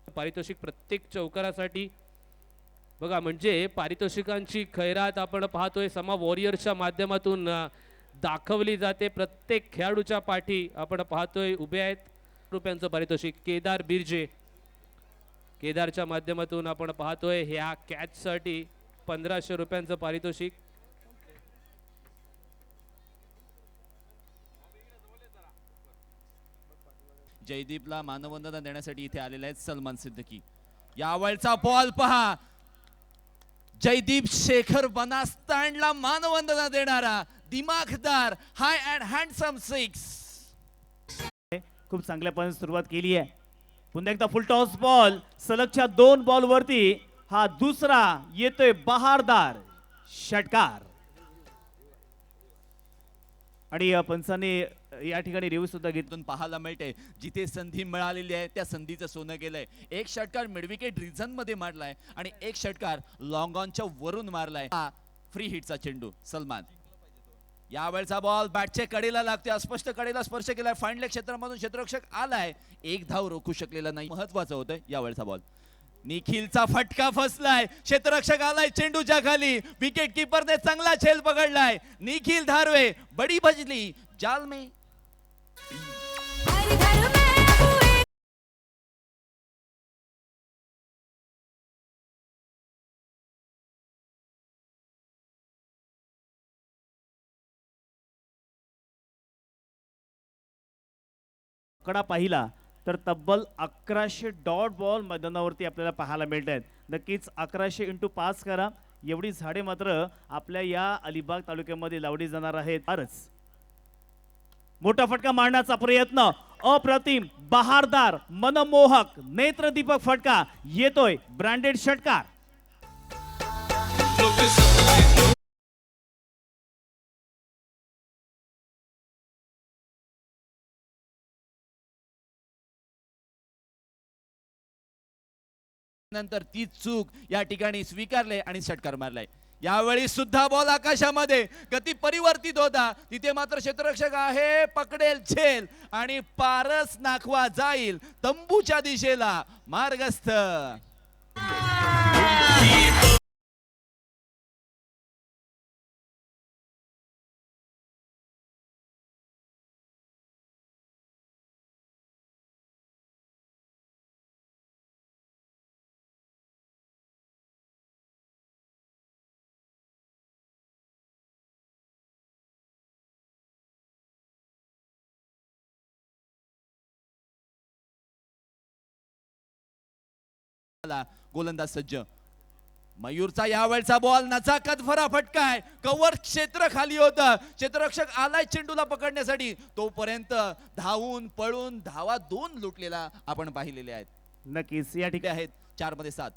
पारितोषिक प्रत्येक चौकारासाठी बघा, म्हणजे पारितोषिकांची खैरात आपण पाहतोय समा वॉरियर्सच्या माध्यमातून दाखवली जाते। प्रत्येक खेळाडूच्या पाठी आपण पाहतोय उभे आहेत रुपयांचं पारितोषिक केदार बिर्जे। केदारच्या माध्यमातून आपण पाहतोय ह्या कॅचसाठी 1500 रुपयांचं पारितोषिक। जयदीपला मानवंदना देण्यासाठी इथे आलेले आहेत सलमान सिद्दीकी। यावेळचा बॉल पहा, जयदीप शेखर बनास्तांडला मानवंदना देणारा दिमागदार हाय अँड हँडसम सिक्स। खूप चांगल्या पद्धतीने सुरुवात केली आहे। पुन्हा एकदा फुल टॉस बॉल सलगच्या 2 बॉल वरती हा दुसरा येतोय बहारदार षटकार आणि पंचांनी या ठिकाणी रिव्ह्यू सुद्धा घेतून पाहायला मिळते जिथे संधी मिळालेली आहे त्या संधीचं सोनं केलंय। एक षटकार मिडविकेट रिझन मध्ये मारलाय आणि एक षटकार लॉंग ऑनच्या वरून मारलाय। हा फ्री हिटचा चेंडू सलमान। यावेळचा बॉल बॅटच्या कडेला लागते, अस्पष्ट कडेला स्पर्श केलाय, फाइंड लेग क्षेत्रामधून क्षेत्ररक्षक आलाय, एक धाव रोखू शकलेला नाही। महत्वाचं होतं यावेळचा बॉल। निखिलचा फटका फसलाय, क्षेत्ररक्षक आलाय चेंडूच्या खाली, विकेट कीपरने चांगला झेल पकडलाय। निखिल धारवे बडी बजली जाल में। कडा पाहिला तर तब्बल 1100 डॉट बॉल मैदानावरती आपल्याला पाहायला मिळत आहेत। नक्कीच 1100 × 5 करा, एवढी झाडे मात्र आपल्या या अलिबाग तालुक्यामध्ये लावली जाणार आहेत। फारच मोठा फटका मारण्याचा प्रयत्न, अप्रतिम बहारदार मनमोहक नेत्रदीपक फटका येतोय, ब्रँडेड षटकार। नंतर ती चूक या ठिकाणी स्वीकारले आणि षटकार मारलाय। यावेळी सुद्धा बॉल आकाशामध्ये गती परिवर्तित होता, तिथे मात्र क्षेत्ररक्षक आहे, पकडेल झेल आणि पारस नाखवा जाईल तंबूच्या दिशेला मार्गस्थ। गोलंदाज सज्ज। मयूरचा यावेळचा बॉल नजाकत भरा फटकाय, कव्हर क्षेत्र खाली होतं, क्षेत्ररक्षक आलाय चेंडूला पकडण्यासाठी, तोपर्यंत धावून पळून धावा 2 लुटलेला आपण पाहिलेले आहेत। नक्कीच या ठिकाणी आहेत 4 मध्ये 7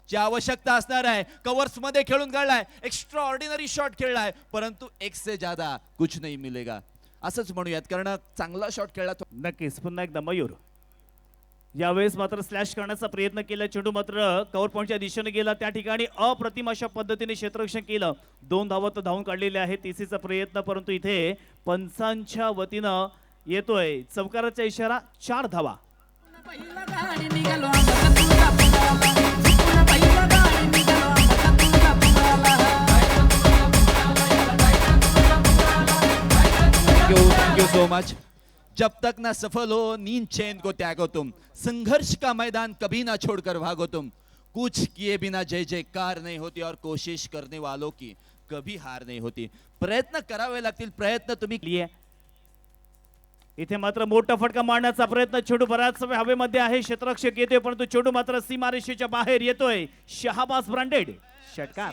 ची आवश्यकता असणार आहे। कव्हर्स मध्ये खेळून काढलाय, एक्स्ट्रा ऑर्डिनरी शॉट खेळलाय, परंतु एक से ज्यादा कुछ नहीं मिलेगा असंच म्हणूयात, कारण चांगला शॉट खेळला। नक्कीच पुन्हा एकदा मयूर यावेळेस मात्र स्लॅश करण्याचा प्रयत्न केला, चेंडू मात्र कव्हर पॉइंटच्या दिशेने गेला, त्या ठिकाणी अप्रतिम अशा पद्धतीने क्षेत्ररक्षण केलं, 2 धावा तर धावून काढलेले आहेत, तिसीचा प्रयत्न, परंतु इथे पंचांच्या वतीनं येतोय चौकाराचा इशारा, 4 धावा। Thank you so much. जब तक ना सफल हो नींद चैन को त्यागो तुम, संघर्ष का मैदान कभी ना छोड़कर भागो तुम, कुछ किए बिना जय जयकार नहीं होती और कोशिश करने वालों की कभी हार नहीं होती। प्रयत्न करावे लागतील, प्रयत्न तुम्ही लिए इथे मात्र मोठा फटका मारण्याचा प्रयत्न, चेंडू बराच समय हवेमध्ये आहे, क्षेत्ररक्षक येतोय परंतु चेंडू मात्र सीमारेषेच्या बाहेर येतोय, शहाबाज ब्रँडेड षटकार।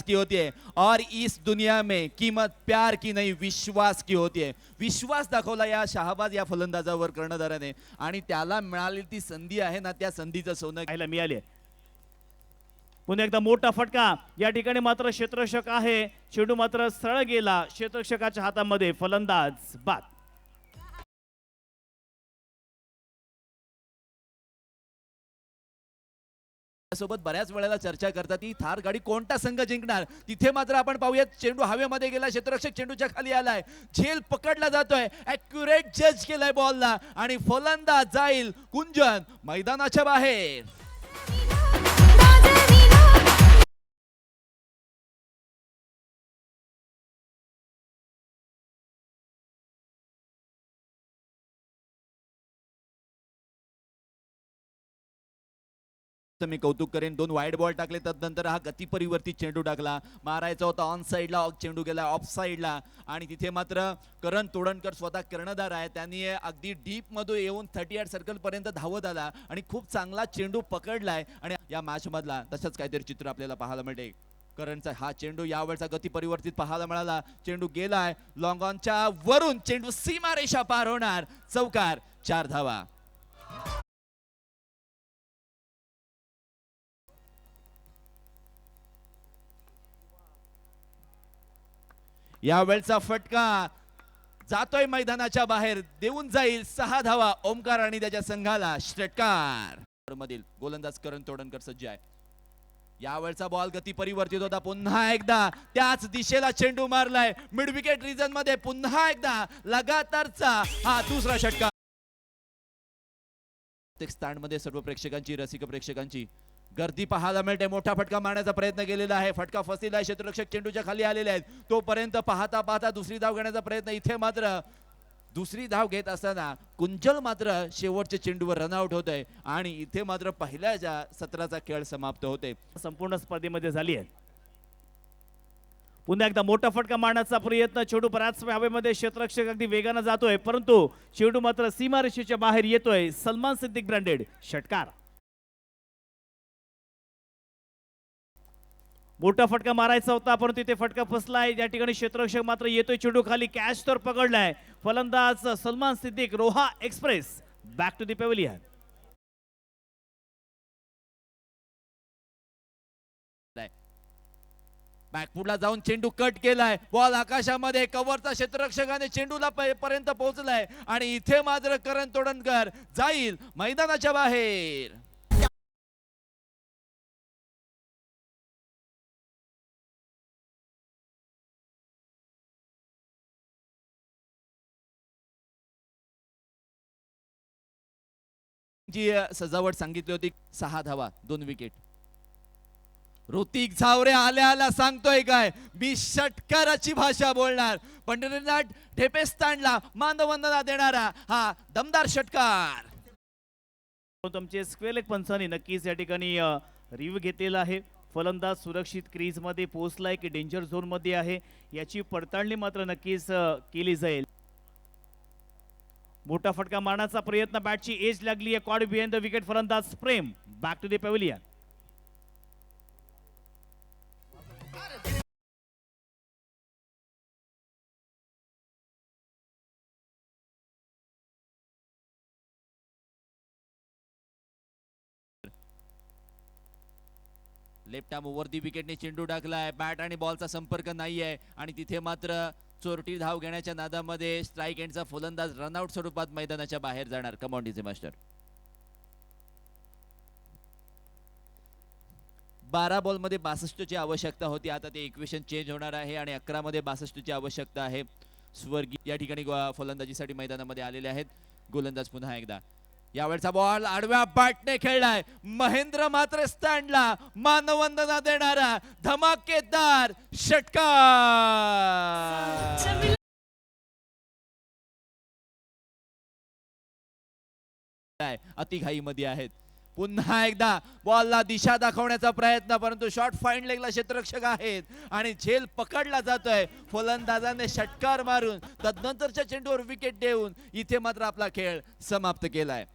की होती है और इस दुनिया में कीमत प्यार की नहीं विश्वास की होती है। विश्वास दाखवला या शहाबाज या फलंदाजावर कर्णधाराने आणि त्याला मिळालेली ती संधी आहे ना, त्या संधीचं सोनं खायला मिळाले। पुन्हा एकदा मोठा फटका, या ठिकाणी मात्र क्षेत्ररक्षक आहे, चेंडू मात्र सरळ गेला क्षेत्ररक्षकाच्या हातामध्ये, फलंदाज बाद। सोबत बऱ्याच वेळेला चर्चा करतात ती थार गाडी कोणता संघ जिंकणार. तिथे मात्र आपण पाहूयात चेंडू हवेमध्ये गेला, क्षेत्ररक्षक चेंडूच्या खाली आलाय, झेल पकडला जातोय, ऍक्युरेट जज केलाय बॉलला आणि फलंदाज जाईल कुंजन मैदानाच्या बाहेर. मी कौतुक करेन, 2 वाईड बॉल टाकले, तदनंतर हा गती परिवर्तित चेंडू टाकला. मारायचा होता ऑन साईडला, चेंडू गेला ऑफ साईडला आणि तिथे मात्र करण तोडणकर स्वतः कर्णधार आहे, त्यांनी अगदी डीप मध्ये येऊन 38 सर्कल पर्यंत धावत आला आणि खूप चांगला चेंडू पकडलाय. आणि या मॅच मधला तसंच काहीतरी चित्र आपल्याला पाहायला मिळते. करणचा हा चेंडू यावेळचा गती परिवर्तित पाहायला मिळाला, चेंडू गेलाय लॉंग ऑनच्या वरून, चेंडू सीमारेषा पार होणार, चौकार, 4 धावा. यावेळचा फटका जातोय मैदानाच्या बाहेर, देऊन जाईल 6 धावा ओमकार आणि त्याच्या संघाला षटकार. मधील गोलंदाज करण तोडणकर सज्ज आहे. यावेळचा बॉल गती परिवर्तित होता, पुन्हा एकदा त्याच दिशेला चेंडू मारलाय मिड विकेट रिजन मध्ये, पुन्हा एकदा लगातारचा हा दुसरा षटकार. स्टँड मध्ये सर्व प्रेक्षकांची, रसिक प्रेक्षकांची गर्दी पाहायला मिळते. मोठा फटका मारण्याचा प्रयत्न केलेला आहे, फटका फसलेला आहे, क्षेत्ररक्षक चेंडूच्या खाली आलेले आहेत, तोपर्यंत पाहता पाहता दुसरी धाव घेण्याचा प्रयत्न. इथे मात्र दुसरी धाव घेत असताना कुंजल मात्र शेवटच्या चेंडूवर रनआउट होत आहे आणि इथे मात्र पहिल्या सत्राचा खेळ समाप्त होते. संपूर्ण स्पर्धेमध्ये झाली आहे. पुन्हा एकदा मोठा फटका मारण्याचा प्रयत्न, चेंडू बऱ्याच हवेमध्ये, क्षेत्ररक्षक अगदी वेगानं जातोय, परंतु चेंडू मात्र सीमारेषेच्या बाहेर येतोय. सलमान सिद्दीक ब्रँडेड षटकार. मोठा फटका मारायचा होता परंतु तिथे फटका फसलाय. या ठिकाणी क्षेत्ररक्षक मात्र येतोय, चेंडू खाली, कॅच तर पकडलाय. फलंदाज सलमान सिद्दीक, रोहा express back to the pavilion. बॅकफुटला जाऊन चेंडू कट केलाय, बॉल आकाशामध्ये, कव्हरचा क्षेत्ररक्षकाने चेंडूला पर्यंत पोहोचलाय आणि इथे मात्र करण तोडणकर जाईल मैदानाच्या बाहेर. जी सजावट सांगितली होती, 6 धावा 2 विकेट. ऋतिक झावरे आल्या सांगतोय काय, मी षटकाराची भाषा बोलणार. पंढरीनाथ ढेपेस्तानला मानवंदना देणारा हा दमदार षटकार. तुमचे स्क्वेअर लेग पंचांनी नक्कीच या ठिकाणी रिव्ह्यू घेतलेला आहे. फलंदाज सुरक्षित क्रीज मध्ये पोहोचलाय की डेंजर झोन मध्ये आहे याची पडताळणी मात्र नक्कीच केली जाईल. मोठा फटका मारण्याचा प्रयत्न, बॅटची एज लागली आहे, कॉड बिहाइंड द विकेट. फलंदाज Prem back to the pavilion. Left arm over the विकेटने चेंडू टाकलाय, बॅट आणि बॉलचा संपर्क नाहीये आणि तिथे मात्र चोरटी धाव घेण्याच्या नादामध्ये स्ट्राइक एंडचा फलंदाज रनआउट स्वरूपात मैदानाच्या बाहेर जाणार. Come on DJ master. 12 बॉल मध्ये 62 ची आवश्यकता होती, आता ते इक्वेशन चेंज होणार आहे आणि 11 मध्ये 62 ची आवश्यकता आहे. स्वर्गीय या ठिकाणी फलंदाजीसाठी मैदानामध्ये आलेले आहेत. गोलंदाज पुन्हा एकदा, यावेळचा बॉल आडव्या बॅटने खेळलाय, महेंद्र मात्र स्टँडला मानवंदना देणारा धमाकेदार षटकार. अतिघाई मध्ये आहेत. पुन्हा एकदा बॉलला दिशा दाखवण्याचा प्रयत्न, परंतु शॉर्ट फाईन लेगला क्षेत्ररक्षक आहेत आणि झेल पकडला जातोय. फलंदाजाने षटकार मारून तदनंतरच्या चेंडूवर विकेट देऊन इथे मात्र आपला खेळ समाप्त केलाय.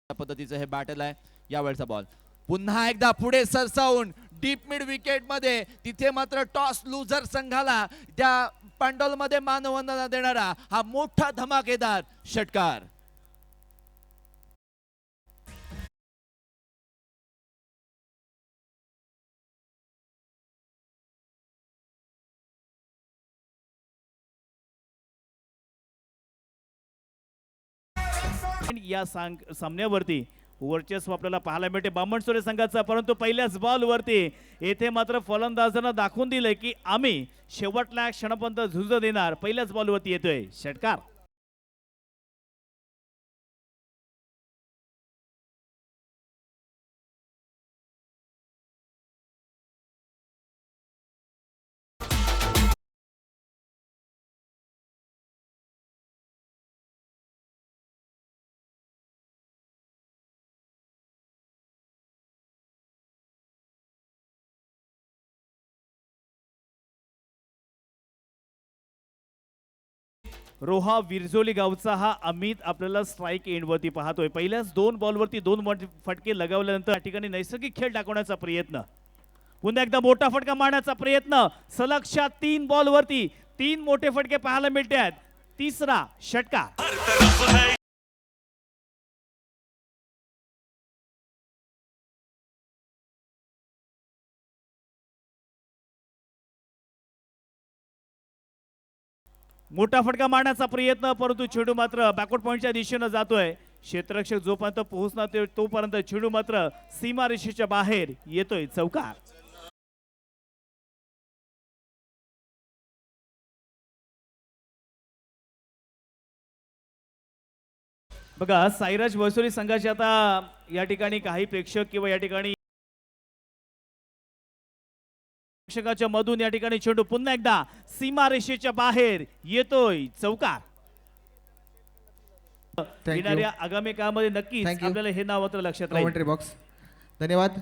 पद्धतीचं हे बॅटल आहे. यावेळचा बॉल पुन्हा एकदा पुढे सरसावून डीप मिड विकेट मध्ये, तिथे मात्र टॉस लुझर संघाला त्या पॅन्डॉल मध्ये मानवंदना देणारा हा मोठा धमाकेदार षटकार. या सामन्यावरती वर्चस्व आपल्याला पाहायला मिळते बामणसोरे संघाचा, परंतु पहिल्याच बॉलवरती येथे मात्र फलंदाजांना दाखवून दिलंय की आम्ही शेवटला क्षणापर्यंत झुंज देणार. पहिल्याच बॉलवरती येतोय षटकार. रोहा विरजोली गावचा हा अमित आपल्याला स्ट्राईक एंडवरती पाहतोय. पहिल्याच 2 बॉलवरती 2 फटके लगावल्यानंतर या ठिकाणी नैसर्गिक खेळ टाकवण्याचा प्रयत्न, पुन्हा एकदा मोठा फटका मारण्याचा प्रयत्न. सलगच्या 3 बॉलवरती 3 मोठे फटके पाहायला मिळत आहेत. तिसरा षटकार. मोठा फटका मारण्याचा प्रयत्न, परंतु चेंडू मात्र बॅकवर्ड पॉइंटच्या दिशेनं जातोय. क्षेत्ररक्षक जोपर्यंत पोहोचणार तोपर्यंत चेंडू मात्र सीमारेषेच्या बाहेर येतोय. चौकार. बघा साईराज वसोली संघाचे आता या ठिकाणी काही प्रेक्षक किंवा या ठिकाणी प्रेक्षकाच्या मधून या ठिकाणी चेंडू पुन्हा एकदा सीमारेषेच्या बाहेर येतोय. चौकार. येणाऱ्या आगामी काळामध्ये नक्कीच Thank you. आपल्याला हे नाव मात्र लक्षात राहील. Commentary box. धन्यवाद.